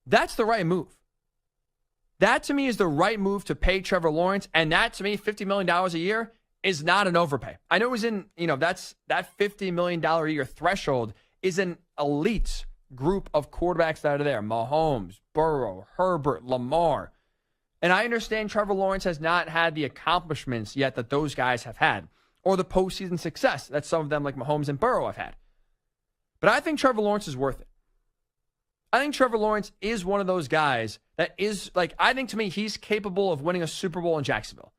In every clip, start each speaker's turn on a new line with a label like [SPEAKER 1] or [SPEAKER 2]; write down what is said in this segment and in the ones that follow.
[SPEAKER 1] That's the right move. That to me is the right move to pay Trevor Lawrence. And that to me, $50 million a year is not an overpay. I know it was in, that $50 million a year threshold is an elite group of quarterbacks that are there. Mahomes, Burrow, Herbert, Lamar. And I understand Trevor Lawrence has not had the accomplishments yet that those guys have had, or the postseason success that some of them like Mahomes and Burrow have had. But I think Trevor Lawrence is worth it. I think Trevor Lawrence is one of those guys that is, I think to me, he's capable of winning a Super Bowl in Jacksonville.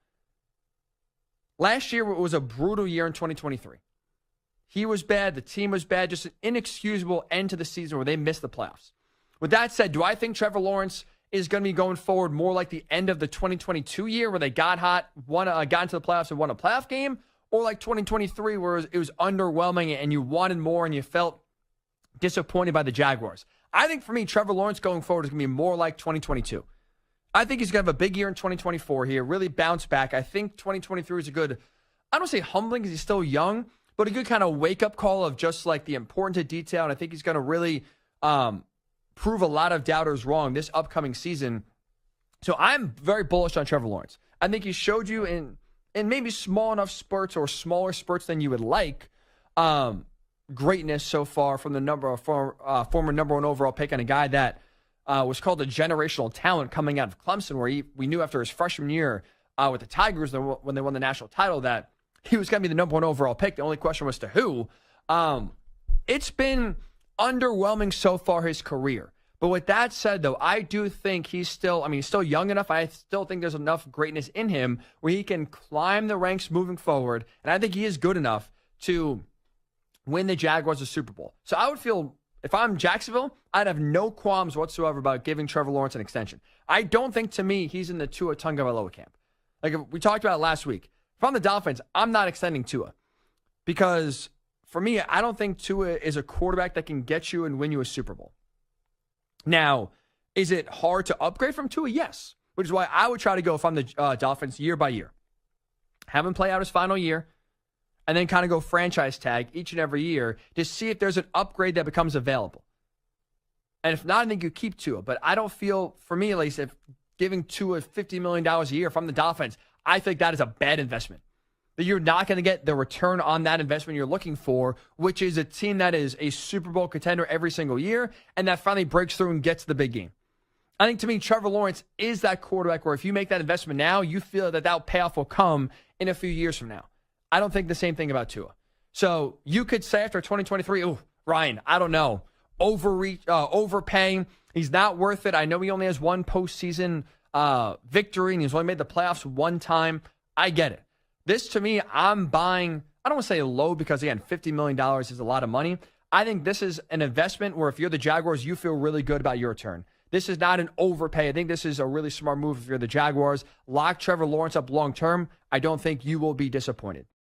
[SPEAKER 1] Last year was a brutal year in 2023. He was bad. The team was bad. Just an inexcusable end to the season where they missed the playoffs. With that said, do I think Trevor Lawrence is going to be going forward more like the end of the 2022 year where they got hot, got into the playoffs and won a playoff game? Or like 2023 where it was underwhelming and you wanted more and you felt disappointed by the Jaguars? I think for me, Trevor Lawrence going forward is going to be more like 2022. I think he's going to have a big year in 2024 here, really bounce back. I think 2023 is a good, I don't say humbling because he's still young, but a good kind of wake-up call of just like the importance of detail. And I think he's going to really prove a lot of doubters wrong this upcoming season. So I'm very bullish on Trevor Lawrence. I think he showed you in maybe small enough spurts or smaller spurts than you would like, greatness so far from the former number one overall pick and a guy that was called a generational talent coming out of Clemson, where we knew after his freshman year with the Tigers when they won the national title that he was going to be the number one overall pick. The only question was to who. It's been underwhelming so far his career. But with that said, though, I do think he's still young enough. I still think there's enough greatness in him where he can climb the ranks moving forward. And I think he is good enough to win the Jaguars a Super Bowl. So I would feel, if I'm Jacksonville, I'd have no qualms whatsoever about giving Trevor Lawrence an extension. I don't think, to me, he's in the Tua Tagovailoa camp. Like we talked about last week. If I'm the Dolphins, I'm not extending Tua. Because for me, I don't think Tua is a quarterback that can get you and win you a Super Bowl. Now, is it hard to upgrade from Tua? Yes. Which is why I would try to go, if I'm the Dolphins, year by year. Have him play out his final year. And then kind of go franchise tag each and every year to see if there's an upgrade that becomes available. And if not, I think you keep Tua. But I don't feel, for me at least, if giving Tua $50 million a year from the Dolphins, I think that is a bad investment. That you're not going to get the return on that investment you're looking for, which is a team that is a Super Bowl contender every single year and that finally breaks through and gets the big game. I think, to me, Trevor Lawrence is that quarterback where if you make that investment now, you feel that payoff will come in a few years from now. I don't think the same thing about Tua. So you could say after 2023, oh, Ryan, I don't know, overpaying. He's not worth it. I know he only has one postseason victory and he's only made the playoffs one time. I get it. This, to me, I'm buying, I don't want to say low because, again, $50 million is a lot of money. I think this is an investment where if you're the Jaguars, you feel really good about your return. This is not an overpay. I think this is a really smart move if you're the Jaguars. Lock Trevor Lawrence up long term. I don't think you will be disappointed.